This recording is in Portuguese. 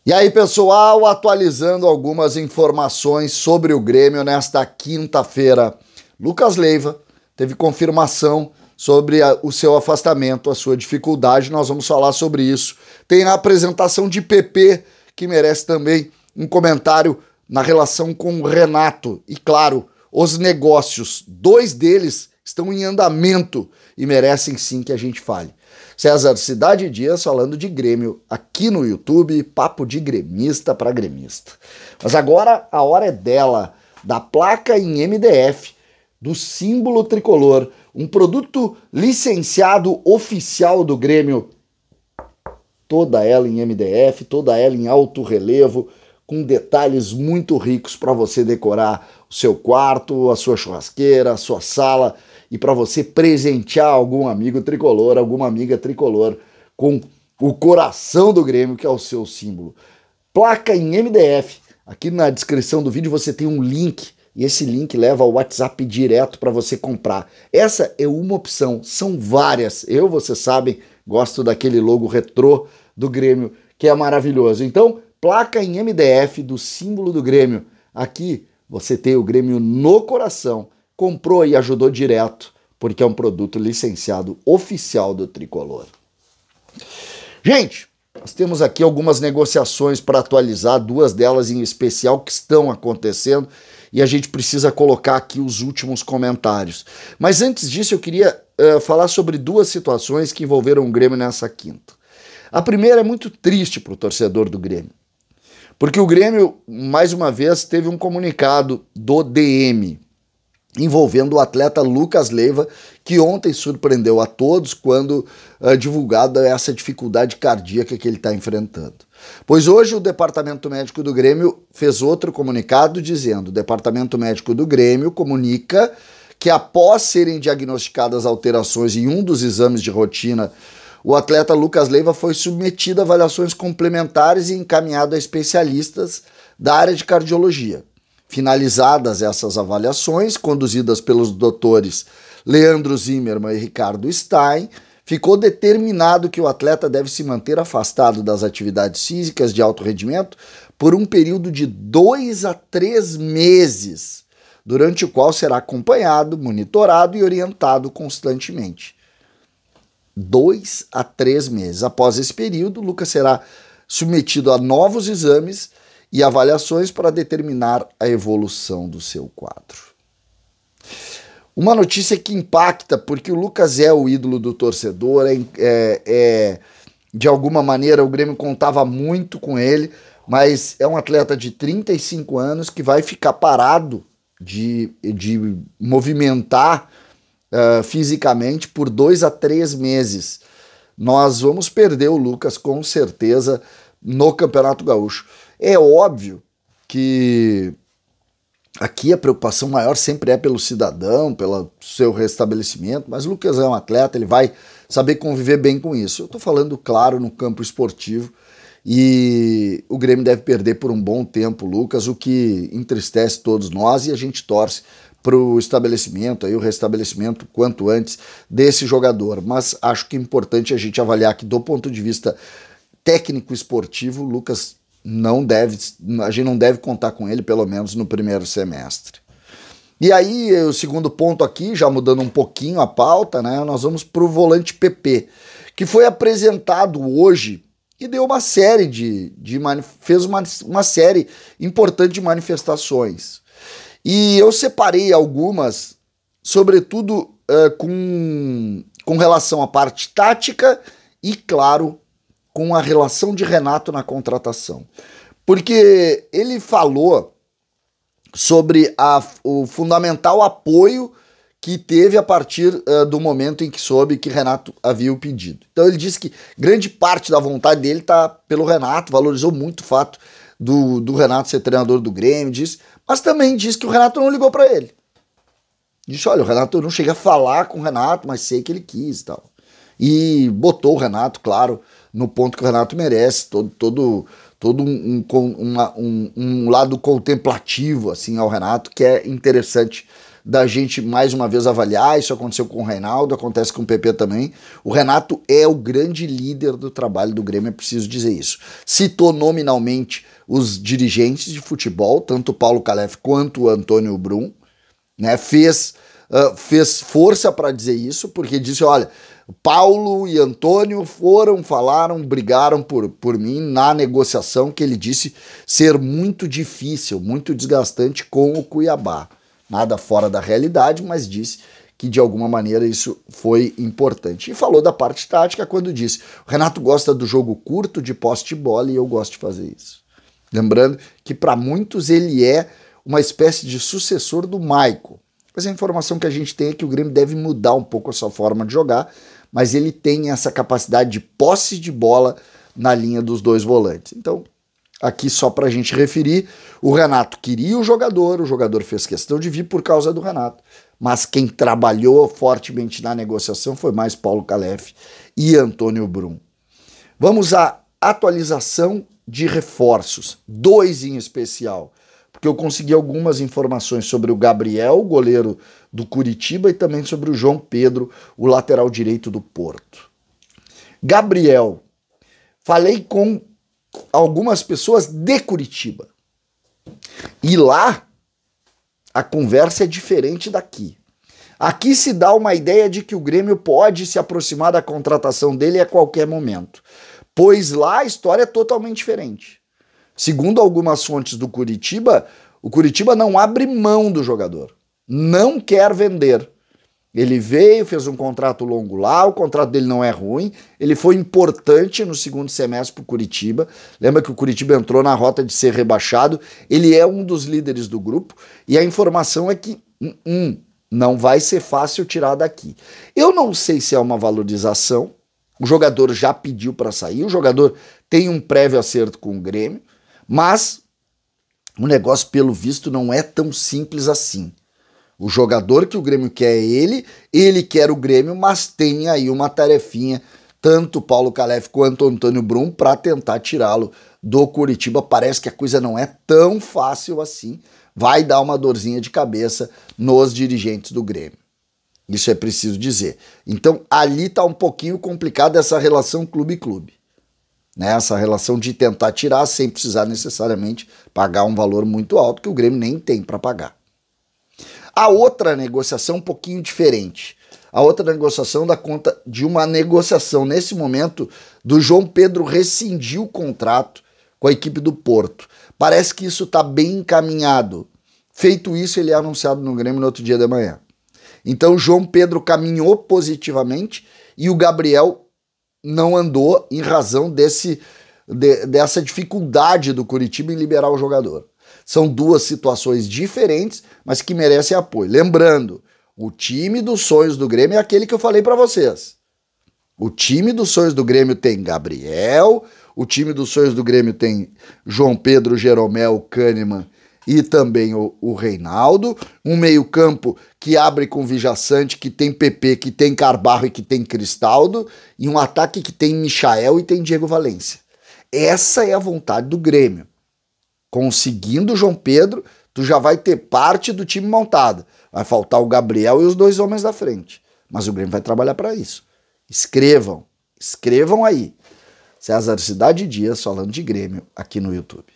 E aí, pessoal, atualizando algumas informações sobre o Grêmio nesta quinta-feira. Lucas Leiva teve confirmação sobre o seu afastamento, a sua dificuldade, nós vamos falar sobre isso. Tem a apresentação de PP, que merece também um comentário na relação com o Renato. E claro, os negócios, dois deles estão em andamento e merecem sim que a gente fale. César Cidade Dias falando de Grêmio aqui no YouTube, papo de gremista para gremista. Mas agora a hora é dela, da placa em MDF, do símbolo tricolor, um produto licenciado oficial do Grêmio, toda ela em MDF, toda ela em alto relevo, com detalhes muito ricos para você decorar o seu quarto, a sua churrasqueira, a sua sala, e para você presentear algum amigo tricolor, alguma amiga tricolor com o coração do Grêmio, que é o seu símbolo. Placa em MDF. Aqui na descrição do vídeo você tem um link, e esse link leva ao WhatsApp direto para você comprar. Essa é uma opção, são várias. Eu, vocês sabem, gosto daquele logo retrô do Grêmio, que é maravilhoso. Então, placa em MDF do símbolo do Grêmio. Aqui você tem o Grêmio no coração. Comprou e ajudou direto, porque é um produto licenciado oficial do Tricolor. Gente, nós temos aqui algumas negociações para atualizar, duas delas em especial que estão acontecendo, e a gente precisa colocar aqui os últimos comentários. Mas antes disso eu queria falar sobre duas situações que envolveram o Grêmio nessa quinta. A primeira é muito triste para o torcedor do Grêmio, porque o Grêmio, mais uma vez, teve um comunicado do DM, envolvendo o atleta Lucas Leiva, que ontem surpreendeu a todos quando divulgada essa dificuldade cardíaca que ele está enfrentando. Pois hoje o Departamento Médico do Grêmio fez outro comunicado dizendo: o Departamento Médico do Grêmio comunica que após serem diagnosticadas alterações em um dos exames de rotina, o atleta Lucas Leiva foi submetido a avaliações complementares e encaminhado a especialistas da área de cardiologia. Finalizadas essas avaliações, conduzidas pelos doutores Leandro Zimmermann e Ricardo Stein, ficou determinado que o atleta deve se manter afastado das atividades físicas de alto rendimento por um período de 2 a 3 meses, durante o qual será acompanhado, monitorado e orientado constantemente. 2 a 3 meses. Após esse período, Lucas será submetido a novos exames e avaliações para determinar a evolução do seu quadro. Uma notícia que impacta, porque o Lucas é o ídolo do torcedor, de alguma maneira o Grêmio contava muito com ele, mas é um atleta de 35 anos que vai ficar parado de movimentar fisicamente por 2 a 3 meses. Nós vamos perder o Lucas com certeza no Campeonato Gaúcho. É óbvio que aqui a preocupação maior sempre é pelo cidadão, pelo seu restabelecimento, mas o Lucas é um atleta, ele vai saber conviver bem com isso. Eu estou falando, claro, no campo esportivo, e o Grêmio deve perder por um bom tempo o Lucas, o que entristece todos nós, e a gente torce para o estabelecimento, aí o restabelecimento quanto antes desse jogador. Mas acho que é importante a gente avaliar que do ponto de vista técnico esportivo, o Lucas a gente não deve contar com ele, pelo menos no primeiro semestre. E aí, o segundo ponto aqui, já mudando um pouquinho a pauta, né, nós vamos para o volante PP, que foi apresentado hoje e deu uma série fez uma série importante de manifestações. E eu separei algumas, sobretudo com relação à parte tática e, claro, com a relação de Renato na contratação. Porque ele falou sobre o fundamental apoio que teve a partir do momento em que soube que Renato havia o pedido. Então ele disse que grande parte da vontade dele está pelo Renato, valorizou muito o fato do Renato ser treinador do Grêmio, mas também disse que o Renato não ligou para ele. Disse, olha, o Renato, eu não cheguei a falar com o Renato, mas sei que ele quis e tal. E botou o Renato, claro, no ponto que o Renato merece, todo um lado contemplativo assim ao Renato, que é interessante da gente mais uma vez avaliar. Isso aconteceu com o Reinaldo, acontece com o PP também. O Renato é o grande líder do trabalho do Grêmio, é preciso dizer isso. Citou nominalmente os dirigentes de futebol, tanto o Paulo Calef quanto o Antônio Brum, né? Fez força para dizer isso, porque disse, olha, Paulo e Antônio falaram, brigaram por mim na negociação, que ele disse ser muito difícil, muito desgastante com o Cuiabá. Nada fora da realidade, mas disse que de alguma maneira isso foi importante. E falou da parte tática quando disse, o Renato gosta do jogo curto, de posse de bola, e eu gosto de fazer isso. Lembrando que para muitos ele é uma espécie de sucessor do Maicon. Mas a informação que a gente tem é que o Grêmio deve mudar um pouco a sua forma de jogar, mas ele tem essa capacidade de posse de bola na linha dos dois volantes. Então, aqui só para a gente referir, o Renato queria o jogador fez questão de vir por causa do Renato, mas quem trabalhou fortemente na negociação foi mais Paulo Calef e Antônio Brum. Vamos à atualização de reforços, 2 em especial, porque eu consegui algumas informações sobre o Gabriel, o goleiro do Curitiba, e também sobre o João Pedro, o lateral direito do Porto. Gabriel, falei com algumas pessoas de Curitiba, e lá a conversa é diferente daqui. Aqui se dá uma ideia de que o Grêmio pode se aproximar da contratação dele a qualquer momento, pois lá a história é totalmente diferente. Segundo algumas fontes do Curitiba, o Curitiba não abre mão do jogador, não quer vender. Ele veio, fez um contrato longo lá, o contrato dele não é ruim, ele foi importante no segundo semestre para o Curitiba. Lembra que o Curitiba entrou na rota de ser rebaixado, ele é um dos líderes do grupo, e a informação é que não vai ser fácil tirar daqui. Eu não sei se é uma valorização, o jogador já pediu para sair, o jogador tem um prévio acerto com o Grêmio, mas o negócio, pelo visto, não é tão simples assim. O jogador que o Grêmio quer é ele quer o Grêmio, mas tem aí uma tarefinha, tanto Paulo Calef quanto Antônio Brum, para tentar tirá-lo do Curitiba. Parece que a coisa não é tão fácil assim, vai dar uma dorzinha de cabeça nos dirigentes do Grêmio. Isso é preciso dizer. Então ali está um pouquinho complicada essa relação clube-clube. Né, essa relação de tentar tirar sem precisar necessariamente pagar um valor muito alto que o Grêmio nem tem para pagar. A outra negociação um pouquinho diferente. A outra negociação dá conta de uma negociação nesse momento do João Pedro rescindir o contrato com a equipe do Porto. Parece que isso está bem encaminhado. Feito isso, ele é anunciado no Grêmio no outro dia de manhã. Então o João Pedro caminhou positivamente e o Gabriel não andou em razão dessa dificuldade do Curitiba em liberar o jogador. São 2 situações diferentes, mas que merecem apoio. Lembrando, o time dos sonhos do Grêmio é aquele que eu falei para vocês. O time dos sonhos do Grêmio tem Gabriel, o time dos sonhos do Grêmio tem João Pedro, Jeromel, Kahneman e também o Reinaldo, um meio-campo que abre com Vijaçante, que tem PP, que tem Carbarro e que tem Cristaldo, e um ataque que tem Michael e tem Diego Valência. Essa é a vontade do Grêmio. Conseguindo o João Pedro, tu já vai ter parte do time montada. Vai faltar o Gabriel e os 2 homens da frente. Mas o Grêmio vai trabalhar para isso. Escrevam aí. César Cidade Dias falando de Grêmio aqui no YouTube.